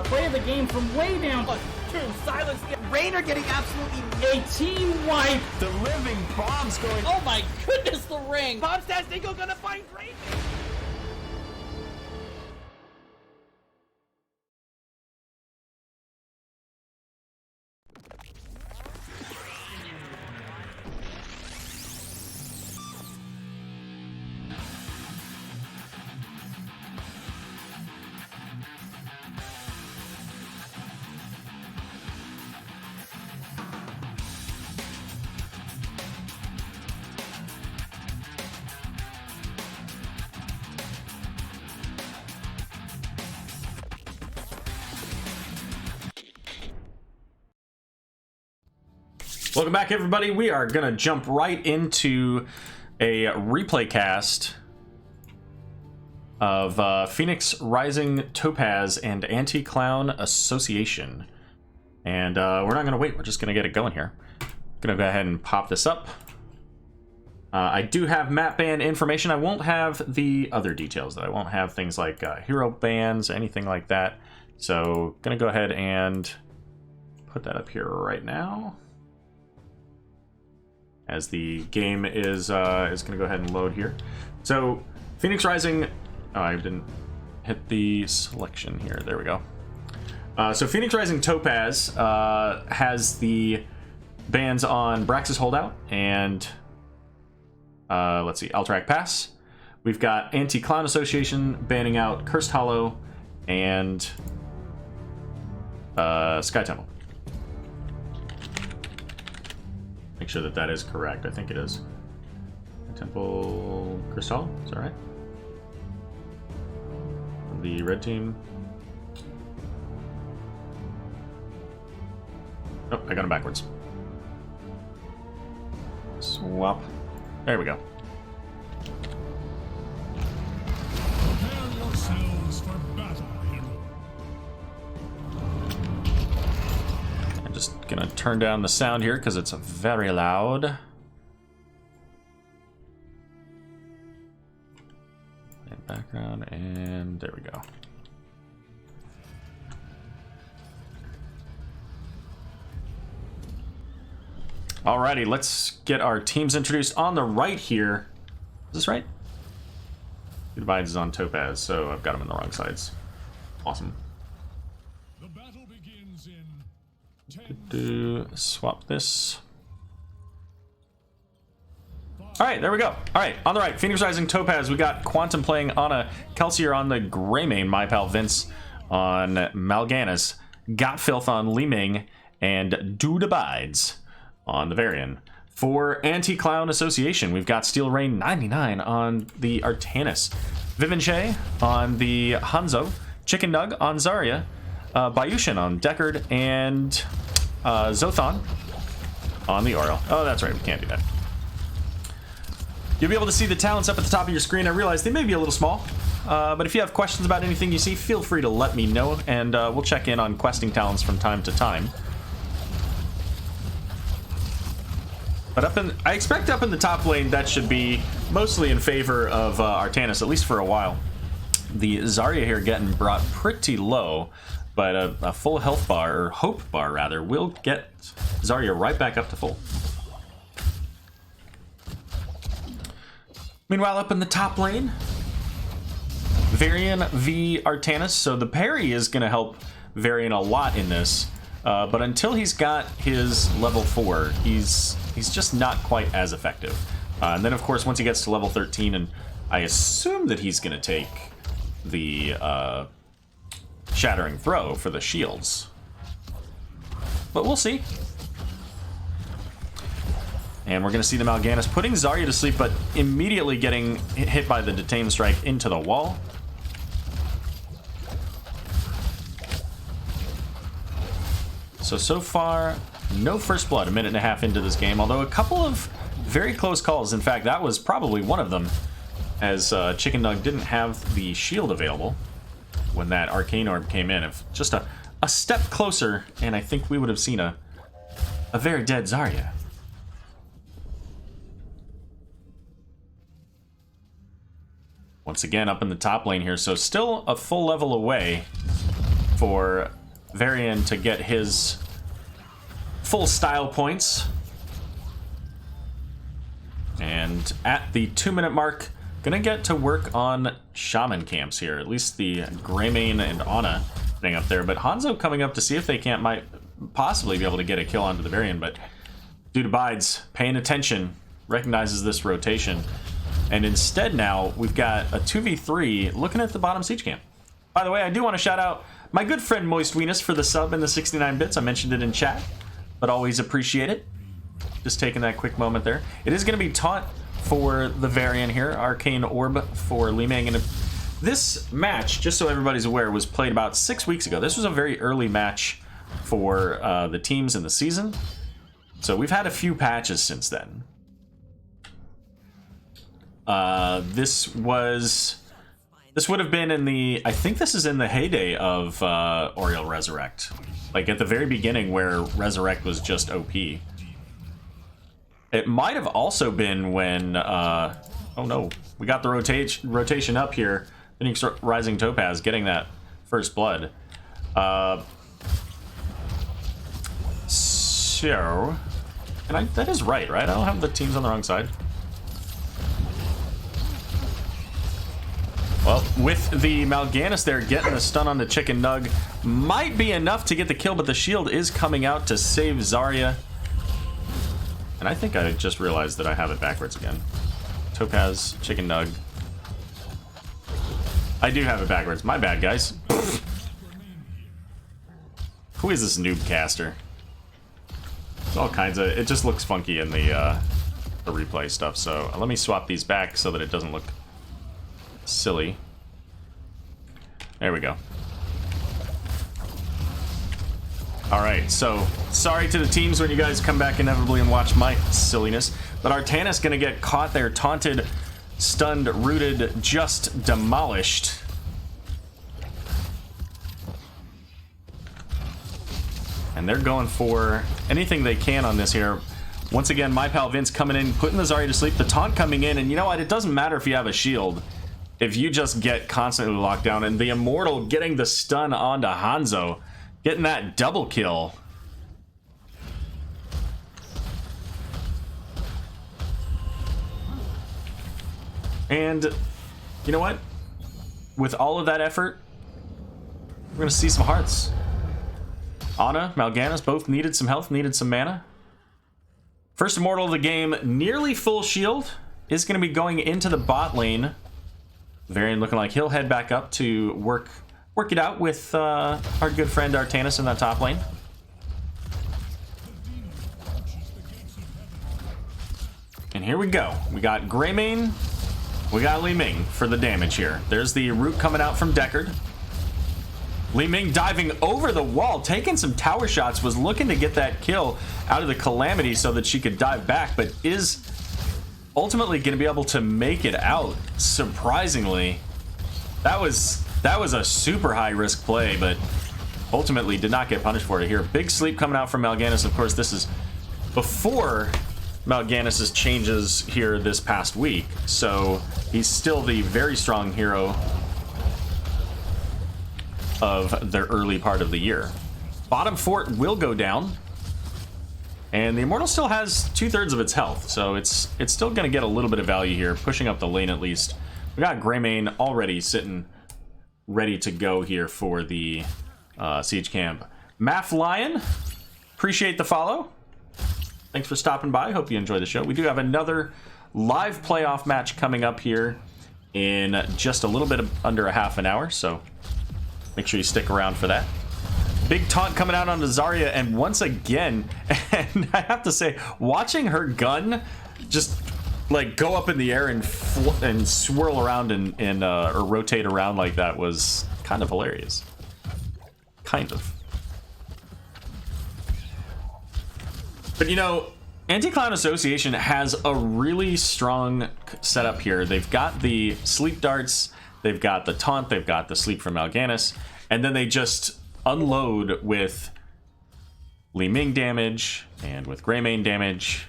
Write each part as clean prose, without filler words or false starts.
play the game from way down. True, silence. Rainer getting absolutely A team wipe. The living bomb's going. Oh my goodness, the ring. Bombs Nico gonna find Rainer. Welcome back, everybody. We are gonna jump right into a replay cast of Phoenix Rising Topaz and Anti-Clown Association. And we're not gonna wait, we're just gonna get it going here. Gonna go ahead and pop this up. I do have map ban information. I won't have the other details, though. I won't have things like hero bans, anything like that. So gonna go ahead and put that up here right now, as the game is going to go ahead and load here. So Phoenix Rising, oh, I didn't hit the selection here. There we go. So Phoenix Rising Topaz has the bans on Brax's Holdout and let's see, Alterac Pass. We've got Anti-Clown Association banning out Cursed Hollow and Sky Temple. Make sure that that is correct. I think it is. Temple Crystal, is that right? The red team. Oh, I got them backwards. Swap. There we go. Prepare yourselves for battle, hero. I'm just gonna turn down the sound here because it's very loud. And background, and there we go. Alrighty, let's get our teams introduced. On the right here, is this right? The divides is on Topaz, so I've got them in the wrong sides. Awesome. The battle begins in 10. Swap this. Alright, there we go. Alright, on the right, Phoenix Rising Topaz. We got Quantum playing Anna, Kelsier on the Greymane, my pal Vince on Mal'Ganis, Got Filth on Li Ming, and Dude Abides on the Varian. For Anti-Clown Association, we've got Steel Rain 99 on the Artanis, Vivinchay on the Hanzo, Chicken Nug on Zarya, Bayushin on Deckard, and Zothon on the Oro. Oh, that's right, we can't do that. You'll be able to see the talents up at the top of your screen. I realize they may be a little small, but if you have questions about anything you see, feel free to let me know, and we'll check in on questing talents from time to time. But I expect up in the top lane that should be mostly in favor of Artanis, at least for a while. The Zarya here getting brought pretty low, but a full health bar, or hope bar rather, will get Zarya right back up to full. Meanwhile, up in the top lane, Varian v Artanis. So the parry is going to help Varian a lot in this. But until he's got his level 4, he's just not quite as effective. And then, of course, once he gets to level 13, and I assume that he's going to take the Shattering Throw for the shields. But we'll see. And we're going to see the Mal'Ganis putting Zarya to sleep, but immediately getting hit by the Detain Strike into the wall. So far, no first blood a minute and a half into this game, although a couple of very close calls. In fact, that was probably one of them, as Chicken Nug didn't have the shield available when that Arcane Orb came in. If just a step closer, and I think we would have seen a very dead Zarya. Once again, up in the top lane here, so still a full level away for Varian to get his full style points. And at the 2-minute mark, gonna get to work on shaman camps here. At least the Greymane and Ana getting up there. But Hanzo coming up to see if they might possibly be able to get a kill onto the Varian. But Dude Abides paying attention, recognizes this rotation. And instead now, we've got a 2v3 looking at the bottom siege camp. By the way, I do want to shout out my good friend Moist Venus for the sub and the 69 bits. I mentioned it in chat, but always appreciate it. Just taking that quick moment there. It is going to be taunt for the Varian here. Arcane Orb for Li Ming. And this match, just so everybody's aware, was played about 6 weeks ago. This was a very early match for the teams in the season. So we've had a few patches since then. This would have been in the, I think this is in the heyday of Oriel Resurrect. Like at the very beginning where Resurrect was just OP. It might have also been when, oh no, we got the rotation up here. Phoenix Rising Topaz getting that first blood. So, and that is right? I don't have the teams on the wrong side. Well, with the Mal'Ganis there getting the stun on the Chicken Nug, might be enough to get the kill, but the shield is coming out to save Zarya. And I think I just realized that I have it backwards again. Topaz, Chicken Nug. I do have it backwards. My bad, guys. Who is this noob caster? It's all kinds of... It just looks funky in the replay stuff. So let me swap these back so that it doesn't look silly. There we go. Alright, so sorry to the teams when you guys come back inevitably and watch my silliness, but Artanis gonna get caught there, taunted, stunned, rooted, just demolished. And they're going for anything they can on this here. Once again, my pal Vince coming in, putting the Zarya to sleep, the taunt coming in, and you know what, it doesn't matter if you have a shield. If you just get constantly locked down, and the Immortal getting the stun onto Hanzo, getting that double kill. And you know what? With all of that effort, we're gonna see some hearts. Ana, Mal'Ganis both needed some health, needed some mana. First Immortal of the game, nearly full shield, is gonna be going into the bot lane. Varian looking like he'll head back up to work it out with our good friend Artanis in that top lane. And here we go. We got Greymane, we got Li Ming for the damage here. There's the root coming out from Deckard. Li Ming diving over the wall, taking some tower shots, was looking to get that kill out of the Calamity so that she could dive back, but is ultimately going to be able to make it out, surprisingly. That was a super high risk play, but ultimately did not get punished for it here. Big sleep coming out from Mal'Ganis. Of course, this is before Mal'Ganis' changes here this past week, so he's still the very strong hero of the early part of the year. Bottom fort will go down, and the Immortal still has 2/3 of its health, so it's still going to get a little bit of value here, pushing up the lane at least. We got Greymane already sitting ready to go here for the siege camp. Math Lion, appreciate the follow. Thanks for stopping by. Hope you enjoy the show. We do have another live playoff match coming up here in just a little bit under a half an hour, so make sure you stick around for that. Big taunt coming out onto Zarya, and once again, and I have to say, watching her gun just like go up in the air and swirl around and or rotate around like that was kind of hilarious. Kind of. But you know, Anti-Clown Association has a really strong setup here. They've got the sleep darts, they've got the taunt, they've got the sleep from Mal'Ganis, and then they just unload with Li Ming damage and with Greymane damage.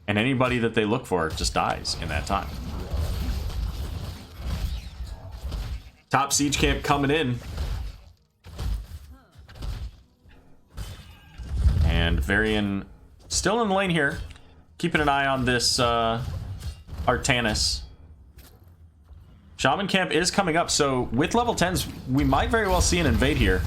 And anybody that they look for just dies in that time. Top siege camp coming in. Varian still in the lane here. Keeping an eye on this Artanis. Shaman camp is coming up, so with level 10s, we might very well see an invade here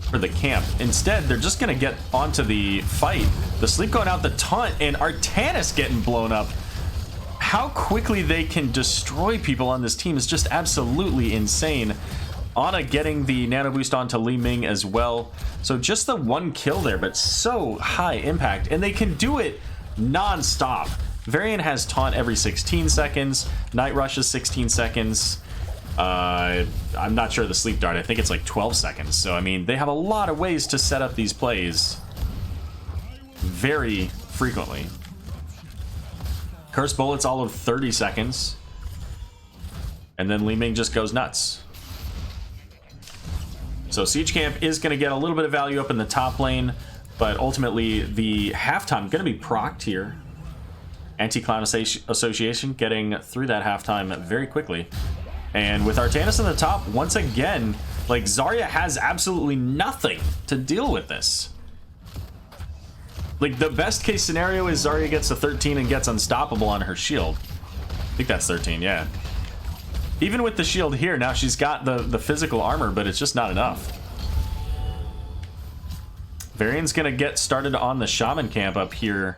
for the camp. Instead, they're just going to get onto the fight. The sleep going out, the taunt, and Artanis getting blown up. How quickly they can destroy people on this team is just absolutely insane. Ana getting the nano boost onto Li Ming as well. So just the one kill there, but so high impact. And they can do it non-stop. Varian has taunt every 16 seconds. Night Rush is 16 seconds. I'm not sure the sleep dart. I think it's like 12 seconds. So, I mean, they have a lot of ways to set up these plays very frequently. Curse bullets all of 30 seconds. And then Li Ming just goes nuts. So Siege Camp is going to get a little bit of value up in the top lane, but ultimately the halftime going to be procced here. Anti-Clown Association getting through that halftime very quickly. And with Artanis in the top, once again, like, Zarya has absolutely nothing to deal with this. Like, the best case scenario is Zarya gets to 13 and gets unstoppable on her shield. I think that's 13, yeah. Even with the shield here, now she's got the physical armor, but it's just not enough. Varian's gonna get started on the Shaman camp up here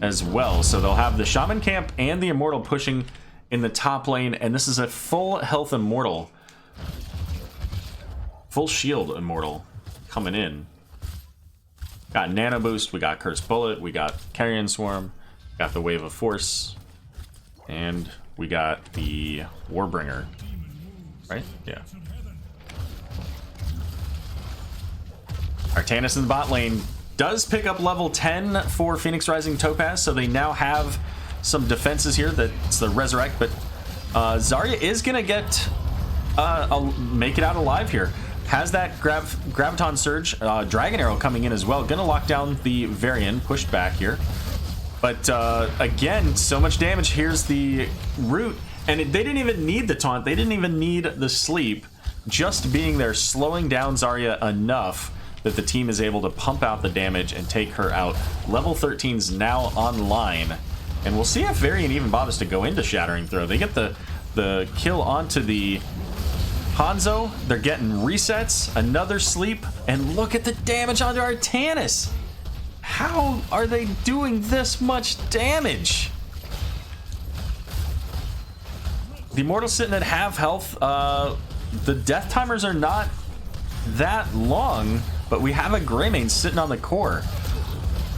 as well. So they'll have the Shaman camp and the Immortal pushing in the top lane, and this is a full health Immortal. Full shield Immortal coming in. Got Nano Boost, we got Curse Bullet, we got Carrion Swarm, got the Wave of Force, and we got the Warbringer, right? Yeah. Artanis in the bot lane does pick up level 10 for Phoenix Rising Topaz, so they now have some defenses here. That's the Resurrect, but Zarya is going to get make it out alive here. Has that Graviton Surge, Dragon Arrow coming in as well. Going to lock down the Varian, pushed back here. But again, so much damage. Here's the root, and they didn't even need the taunt. They didn't even need the sleep. Just being there, slowing down Zarya enough that the team is able to pump out the damage and take her out. Level 13's now online, and we'll see if Varian even bothers to go into Shattering Throw. They get the kill onto the Hanzo. They're getting resets, another sleep, and look at the damage onto Artanis. How are they doing this much damage? The Immortal's sitting at half health. The death timers are not that long, but we have a Greymane sitting on the core.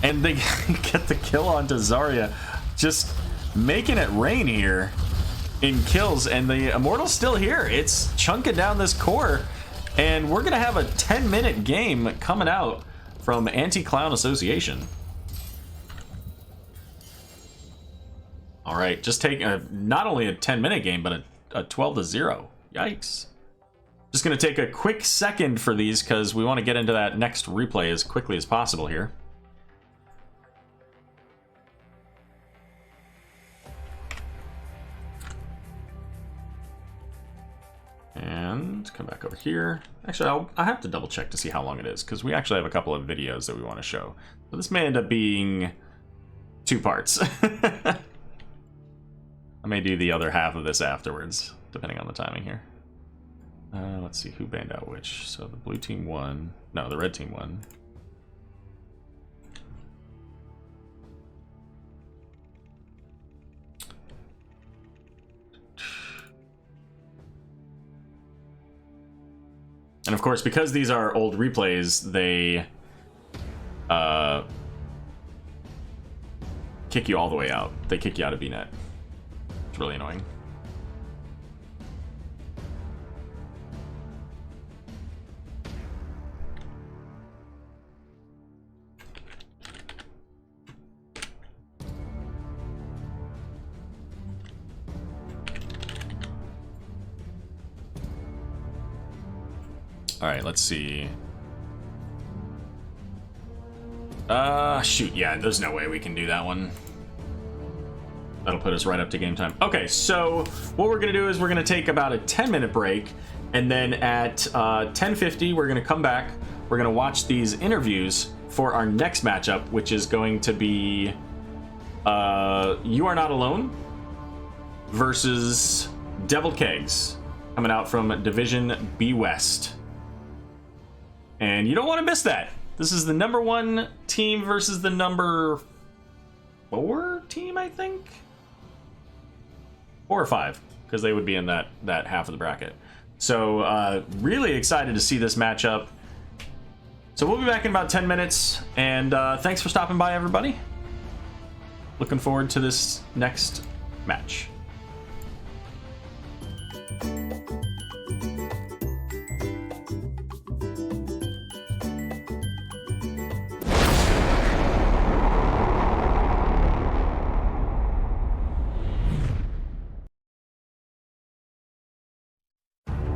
And they get the kill onto Zarya, just making it rain here in kills. And the Immortal's still here. It's chunking down this core. And we're going to have a 10-minute game coming out from Anti-Clown Association. All right, just take not only a 10-minute game, but a 12-0. Yikes. Just going to take a quick second for these because we want to get into that next replay as quickly as possible here. And come back over here. Actually, I have to double check to see how long it is, because we actually have a couple of videos that we want to show. So this may end up being 2 parts. I may do the other half of this afterwards, depending on the timing here. Let's see who banned out which. So the blue team won. No, the red team won. And of course, because these are old replays, they kick you all the way out. They kick you out of BNet. It's really annoying. All right, let's see. Shoot, yeah, there's no way we can do that one. That'll put us right up to game time. Okay, so what we're gonna do is we're gonna take about a 10-minute break, and then at 10:50, we're gonna come back. We're gonna watch these interviews, for our next matchup, which is going to be You Are Not Alone versus Devil Kegs, coming out from Division B West. And you don't want to miss that. This is the number 1 team versus the number 4 team, I think? 4 or 5, because they would be in that half of the bracket. So really excited to see this matchup. So we'll be back in about 10 minutes, and thanks for stopping by, everybody. Looking forward to this next match.